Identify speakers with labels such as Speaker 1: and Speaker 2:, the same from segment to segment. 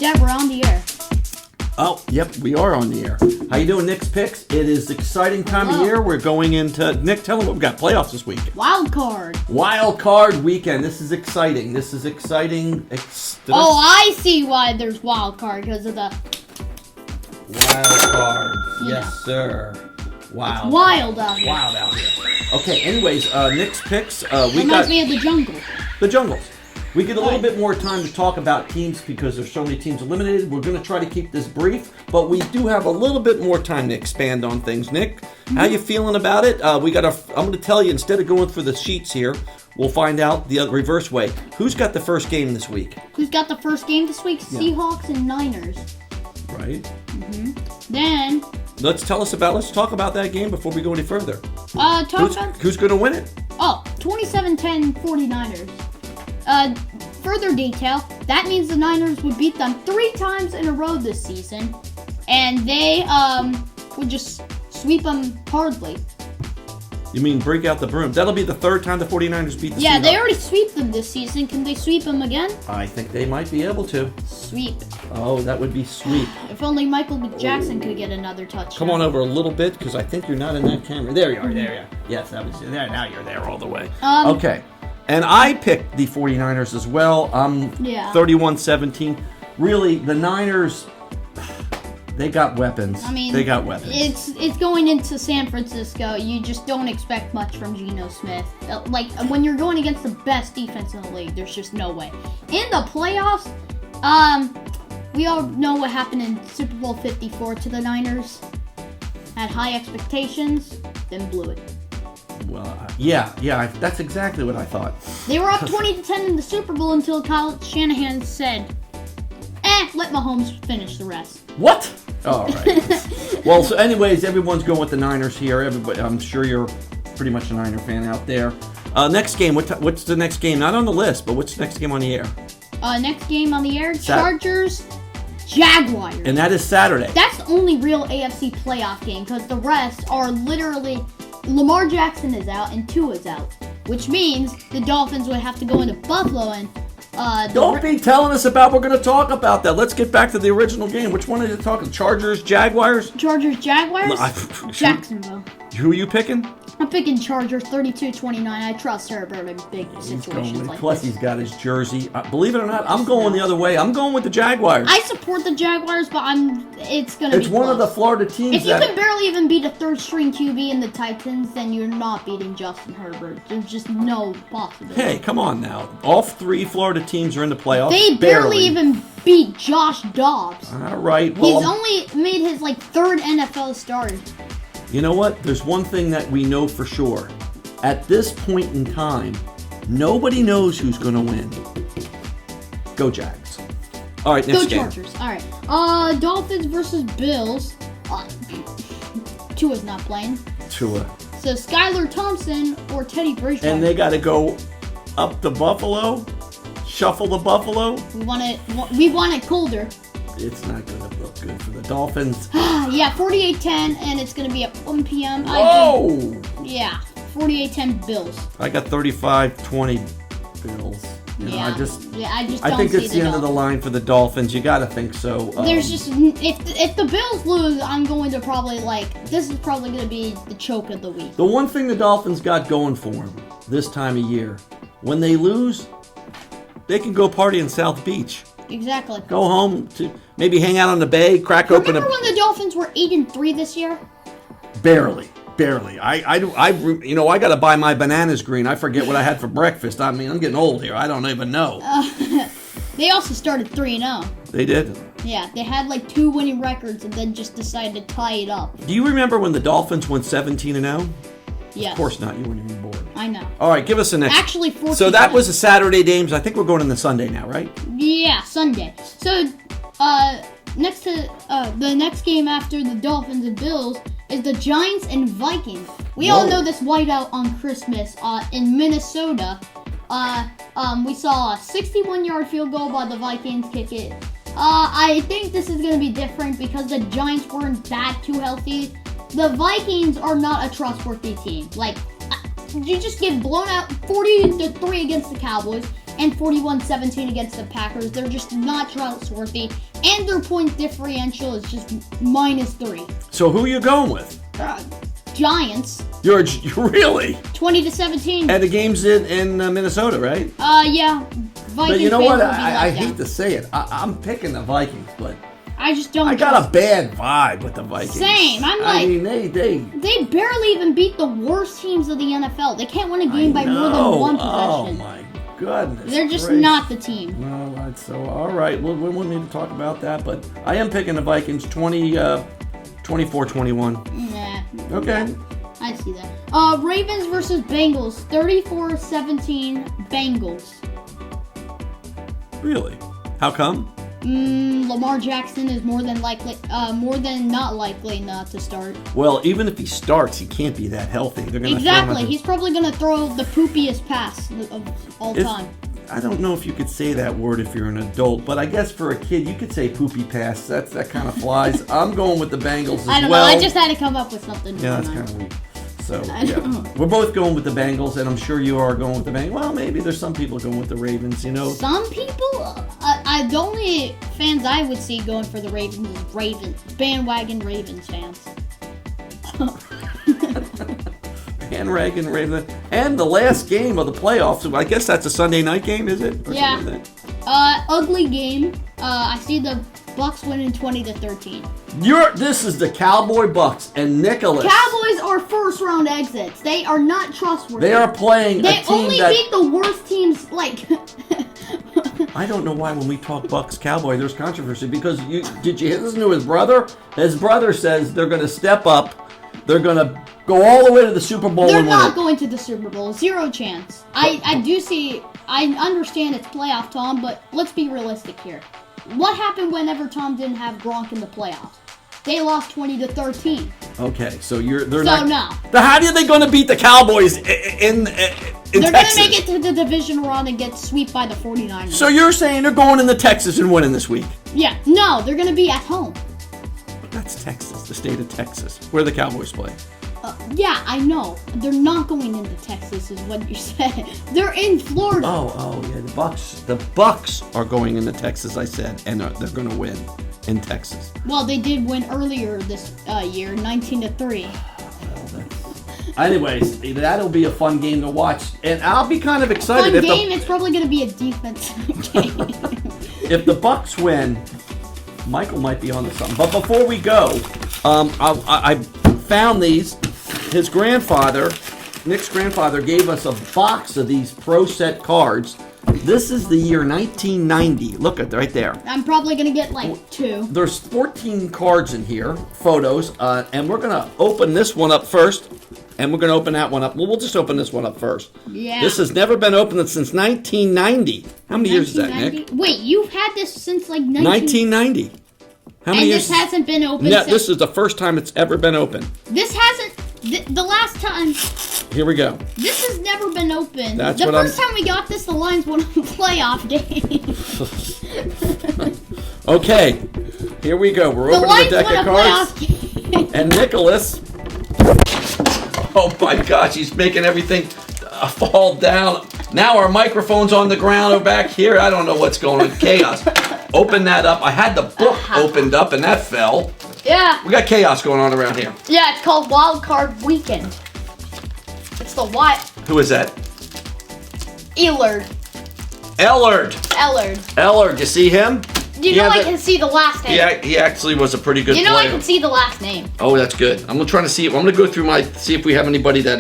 Speaker 1: Yeah, we're on the air.
Speaker 2: Oh, yep, we are on the air. How you doing, Nick's Picks? It is exciting time of year. We're going into... Nick, tell them what we've got. Playoffs this week.
Speaker 1: Wild card.
Speaker 2: Wild card weekend. This is exciting.
Speaker 1: I see why there's wild card, because of the...
Speaker 2: Wild cards.
Speaker 1: Yeah.
Speaker 2: Yes, sir. Wow.
Speaker 1: It's wild out here.
Speaker 2: Wild out here. Okay, anyways, Nick's Picks.
Speaker 1: Reminds me of the jungle.
Speaker 2: The Jungles. We get a little bit more time to talk about teams because there's so many teams eliminated. We're going to try to keep this brief, but we do have a little bit more time to expand on things. Nick, how you feeling about it? I'm going to tell you, instead of going through the sheets here, we'll find out the reverse way. Who's got the first game this week?
Speaker 1: Who's got the first game this week?
Speaker 2: Yeah.
Speaker 1: Seahawks and Niners.
Speaker 2: Right.
Speaker 1: Then...
Speaker 2: Let's talk about that game before we go any further. Who's going to win it?
Speaker 1: 27-10 49ers. Further detail, that means the Niners would beat them 3 times in a row this season, and they would just sweep them hardly.
Speaker 2: You mean break out the broom? That'll be the third time the 49ers beat the Seahawks.
Speaker 1: Yeah, they already sweep them this season. Can they sweep them again?
Speaker 2: I think they might be able to.
Speaker 1: Sweep.
Speaker 2: Oh, that would be sweet.
Speaker 1: If only Michael Jackson could get another touchdown.
Speaker 2: Come on over a little bit, because I think you're not in that camera. There you are. There you are. Yes, that was there. Now you're there all the way. Okay. And I picked the 49ers as well. 31-17. Really, the Niners, they got weapons. They got weapons.
Speaker 1: It's going into San Francisco. You just don't expect much from Geno Smith. Like, when you're going against the best defense in the league, there's just no way. In the playoffs, we all know what happened in Super Bowl 54 to the Niners. Had high expectations, then blew it.
Speaker 2: Well, yeah, that's exactly what I thought.
Speaker 1: They were up 20-10 in the Super Bowl until Kyle Shanahan said, let Mahomes finish the rest.
Speaker 2: What? All right. Well, so anyways, everyone's going with the Niners here. Everybody, I'm sure you're pretty much a Niner fan out there. Next game, what's the next game? Not on the list, but what's the next game on the air?
Speaker 1: Next game on the air, Chargers, Jaguars.
Speaker 2: And that is Saturday.
Speaker 1: That's the only real AFC playoff game, because the rest are literally... Lamar Jackson is out and Tua is out, which means the Dolphins would have to go into Buffalo and...
Speaker 2: Don't be telling us about, we're going to talk about that. Let's get back to the original game. Which one are you talking? Chargers, Jaguars?
Speaker 1: Chargers, Jaguars? Jacksonville.
Speaker 2: Who are you picking?
Speaker 1: I'm picking Chargers 32-29. I trust Herbert in big situations like
Speaker 2: Plus,
Speaker 1: this.
Speaker 2: he's got his jersey. Believe it or not, I'm going the other way. I'm going with the Jaguars.
Speaker 1: I support the Jaguars, but it's going to be
Speaker 2: It's one
Speaker 1: close.
Speaker 2: of the Florida teams
Speaker 1: If you can barely even beat a third-string QB in the Titans, then you're not beating Justin Herbert. There's just no possibility.
Speaker 2: Hey, come on now. All 3 Florida teams are in the playoffs.
Speaker 1: They barely even beat Josh Dobbs.
Speaker 2: All right. Well,
Speaker 1: He's only made his 3rd NFL start.
Speaker 2: You know what? There's one thing that we know for sure. At this point in time, nobody knows who's going to win. Go Jags. All right, next game.
Speaker 1: Go Chargers. All right. Dolphins versus Bills. Tua's not playing.
Speaker 2: Tua.
Speaker 1: So Skylar Thompson or Teddy Bridgewater.
Speaker 2: And they got to go up to Buffalo, shuffle the Buffalo.
Speaker 1: We want it colder.
Speaker 2: It's not going to look good for the Dolphins.
Speaker 1: Yeah, 48-10, and it's going to be at 1 p.m.
Speaker 2: Oh!
Speaker 1: Yeah, 48-10 Bills.
Speaker 2: I got 35-20 Bills.
Speaker 1: I
Speaker 2: think it's the end of the line for the Dolphins. You got to think so.
Speaker 1: There's just if the Bills lose, I'm going to probably this is probably going to be the choke of the week.
Speaker 2: The one thing the Dolphins got going for them this time of year, when they lose, they can go party in South Beach.
Speaker 1: Exactly.
Speaker 2: Go home to maybe hang out on the bay,
Speaker 1: Remember when the Dolphins were 8-3 this year?
Speaker 2: Barely. I got to buy my bananas green. I forget what I had for breakfast. I mean, I'm getting old here. I don't even know.
Speaker 1: They also started 3-0.
Speaker 2: They did.
Speaker 1: Yeah, they had 2 winning records and then just decided to tie it up.
Speaker 2: Do you remember when the Dolphins went 17-0?
Speaker 1: Yes.
Speaker 2: Of course not. You weren't even born.
Speaker 1: I know.
Speaker 2: All right, give us the next.
Speaker 1: Actually, 14.
Speaker 2: So that was a Saturday games. I think we're going on the Sunday now, right?
Speaker 1: Yeah, Sunday. So, next to the next game after the Dolphins and Bills is the Giants and Vikings. We all know this whiteout on Christmas in Minnesota. We saw a 61-yard field goal by the Vikings kick it. I think this is going to be different because the Giants weren't that too healthy. The Vikings are not a trustworthy team. You just get blown out 40-3 against the Cowboys, and 41-17 against the Packers. They're just not trustworthy, and their point differential is just -3.
Speaker 2: So who are you going with?
Speaker 1: Giants.
Speaker 2: You're really?
Speaker 1: 20-17.
Speaker 2: And the game's in Minnesota, right?
Speaker 1: Yeah. Vikings
Speaker 2: but you know
Speaker 1: fans
Speaker 2: what?
Speaker 1: will be
Speaker 2: I
Speaker 1: let down.
Speaker 2: hate to say it. I'm picking the Vikings, but
Speaker 1: I just don't.
Speaker 2: I got a bad vibe with the Vikings.
Speaker 1: Same. I'm like,
Speaker 2: I mean,
Speaker 1: they barely even beat the worst teams of the NFL. They can't win a game by more than one possession.
Speaker 2: Oh my goodness.
Speaker 1: They're just
Speaker 2: gracious.
Speaker 1: not the team.
Speaker 2: No, that's so all right. Well, we won't need to talk about that, but I am picking the Vikings 24-21.
Speaker 1: Nah.
Speaker 2: Okay.
Speaker 1: I see that. Ravens versus Bengals, 34-17 Bengals.
Speaker 2: Really? How come?
Speaker 1: Lamar Jackson is more than not likely not to start.
Speaker 2: Well, even if he starts, he can't be that healthy. They're gonna
Speaker 1: Exactly. He's probably going to throw the poopiest pass of all time.
Speaker 2: I don't know if you could say that word if you're an adult, but I guess for a kid, you could say poopy pass. That kind of flies. I'm going with the Bengals as well.
Speaker 1: I don't know. I just had to come up with something.
Speaker 2: Yeah, that's kind of weak. So, yeah. We're both going with the Bengals, and I'm sure you are going with the Bengals. Well, maybe there's some people going with the Ravens, you know.
Speaker 1: Some people? The only fans I would see going for the Ravens is bandwagon Ravens fans.
Speaker 2: Bandwagon Ravens. And the last game of the playoffs, I guess that's a Sunday night game, is it? Or
Speaker 1: yeah.
Speaker 2: something like that?
Speaker 1: Ugly game. I see the Bucs winning 20-13.
Speaker 2: This is the Cowboy Bucs and Nicholas.
Speaker 1: Cowboys are first-round exits. They are not trustworthy.
Speaker 2: They are playing a team
Speaker 1: They only beat the worst teams, like...
Speaker 2: I don't know why when we talk Bucs Cowboy, there's controversy because did you listen to his brother? His brother says they're going to step up. They're going to go all the way to the Super Bowl
Speaker 1: They're
Speaker 2: and win
Speaker 1: not
Speaker 2: it.
Speaker 1: going to the Super Bowl. Zero chance. I understand it's playoff, Tom, but let's be realistic here. What happened whenever Tom didn't have Gronk in the playoffs? They lost 20-13.
Speaker 2: Okay, so they're
Speaker 1: not.
Speaker 2: No. How are they going to beat the Cowboys in
Speaker 1: they're going to make it to the division round and get swept by the 49ers.
Speaker 2: So you're saying they're going into Texas and winning this week?
Speaker 1: Yeah. No, they're going to be at home.
Speaker 2: That's Texas, the state of Texas, where the Cowboys play.
Speaker 1: Yeah, I know. They're not going into Texas, is what you said. They're in Florida.
Speaker 2: Oh, yeah. The Bucs are going into Texas, I said, and they're going to win in Texas.
Speaker 1: Well, they did win earlier this year, 19-3.
Speaker 2: Anyways, that'll be a fun game to watch, and I'll be kind of excited.
Speaker 1: It's probably going to be a defensive game.
Speaker 2: If the Bucs win, Michael might be onto something. But before we go, I found these. His grandfather, Nick's grandfather, gave us a box of these Pro Set cards. This is the year 1990. Look at right there.
Speaker 1: I'm probably going to get like 2.
Speaker 2: There's 14 cards in here, photos, and we're going to open this one up first, and we're going to open that one up. Well, we'll just open this one up first.
Speaker 1: Yeah.
Speaker 2: This has never been opened since 1990. How many years is that, Nick?
Speaker 1: Wait, you've had this since like
Speaker 2: 1990. How many years?
Speaker 1: And this hasn't been open
Speaker 2: Yeah,
Speaker 1: since...
Speaker 2: this is the first time it's ever been open.
Speaker 1: This hasn't... The last time...
Speaker 2: Here we go.
Speaker 1: This has never been open.
Speaker 2: That's
Speaker 1: the
Speaker 2: what
Speaker 1: first time we got this, the Lions won a playoff game.
Speaker 2: Okay, here we go. We're opening the deck of cards. And Nicholas... Oh my gosh, he's making everything fall down. Now our microphone's on the ground over back here. I don't know what's going on. Chaos. Open that up. I had the book opened up and that fell.
Speaker 1: Yeah.
Speaker 2: We got chaos going on around here.
Speaker 1: Yeah, it's called Wild Card Weekend. It's the what?
Speaker 2: Who is that?
Speaker 1: Ellard.
Speaker 2: Ellard, you see him?
Speaker 1: You know I can see the last name.
Speaker 2: Yeah, he actually was a pretty good player.
Speaker 1: You know I can see the last name.
Speaker 2: Oh, that's good. I'm trying to see. I'm going to go through see if we have anybody that...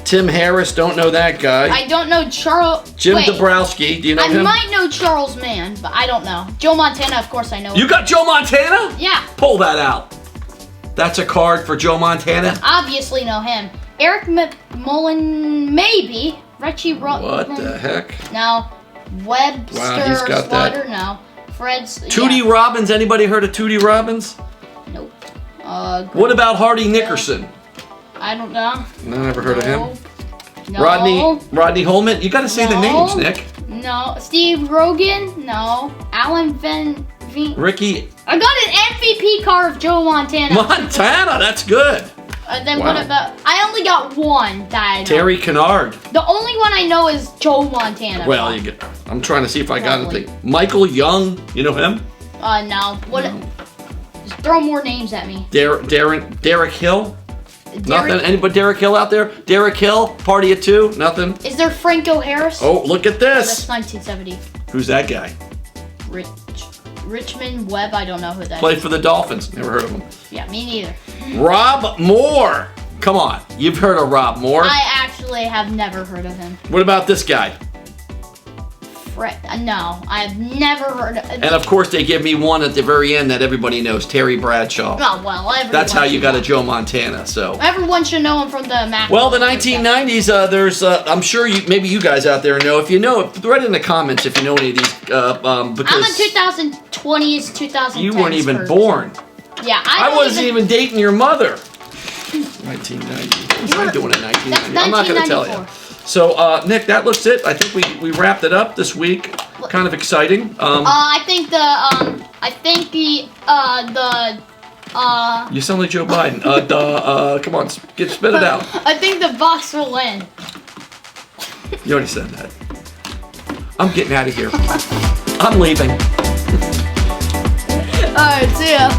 Speaker 2: Tim Harris, don't know that guy.
Speaker 1: I don't know Charles...
Speaker 2: Jim Dabrowski, do you know him?
Speaker 1: I might know Charles Mann, but I don't know. Joe Montana, of course I know.
Speaker 2: You got Joe Montana?
Speaker 1: Yeah.
Speaker 2: Pull that out. That's a card for Joe Montana?
Speaker 1: Obviously know him. Eric Mullen, maybe. Richie
Speaker 2: What the heck?
Speaker 1: No. Webster
Speaker 2: Wow, he's got
Speaker 1: Slaughter,
Speaker 2: that.
Speaker 1: no. Fred's...
Speaker 2: Tootie Robbins, anybody heard of Tootie Robbins?
Speaker 1: Nope.
Speaker 2: What about Hardy Nickerson?
Speaker 1: I don't know.
Speaker 2: No, never heard of him.
Speaker 1: No.
Speaker 2: Rodney Holman? You got to say the names, Nick.
Speaker 1: No. Steve Rogan? No. Alan
Speaker 2: Ricky.
Speaker 1: I got an MVP card of Joe Montana.
Speaker 2: Montana, that's good.
Speaker 1: Then
Speaker 2: Wow.
Speaker 1: what about? I only got one that I know.
Speaker 2: Terry Kennard.
Speaker 1: The only one I know is Joe Montana.
Speaker 2: Well, I'm trying to see if I got
Speaker 1: Probably.
Speaker 2: anything. Michael Young, you know him?
Speaker 1: No. What? Just throw more names at me.
Speaker 2: Derek Hill?
Speaker 1: Derek,
Speaker 2: Nothing? Anybody Derek Hill out there? Derek Hill, party of two? Nothing?
Speaker 1: Is there Franco Harris?
Speaker 2: Oh, look at
Speaker 1: That's
Speaker 2: this.
Speaker 1: 1970.
Speaker 2: Who's that guy?
Speaker 1: Richmond Webb. I don't know who that
Speaker 2: Played
Speaker 1: is.
Speaker 2: for the Dolphins. Never heard of him.
Speaker 1: Yeah, me neither.
Speaker 2: Rob Moore. Come on. You've heard of Rob Moore.
Speaker 1: I actually have never heard of him.
Speaker 2: What about this guy?
Speaker 1: No, I've never heard of him.
Speaker 2: And of course, they give me one at the very end that everybody knows, Terry Bradshaw.
Speaker 1: Oh, well, everyone
Speaker 2: That's how you
Speaker 1: should
Speaker 2: got
Speaker 1: know.
Speaker 2: a Joe Montana. So.
Speaker 1: Everyone should know him from the Mac.
Speaker 2: Well, the 1990s. There's. I'm sure maybe you guys out there know. If you know, write in the comments if you know any of these. Because
Speaker 1: I'm a 2020s, 2010s.
Speaker 2: you weren't even
Speaker 1: person.
Speaker 2: born.
Speaker 1: Yeah,
Speaker 2: I wasn't even dating your mother. 1990. What was I doing in 1990?
Speaker 1: That's
Speaker 2: I'm not going to tell you.
Speaker 1: 1994.
Speaker 2: So, Nick, that looks it. I think we wrapped it up this week. Kind of exciting.
Speaker 1: I think
Speaker 2: You sound like Joe Biden. Come on, spit it out.
Speaker 1: I think the Bucs will win.
Speaker 2: You already said that. I'm getting out of here. I'm leaving.
Speaker 1: Alright, see ya.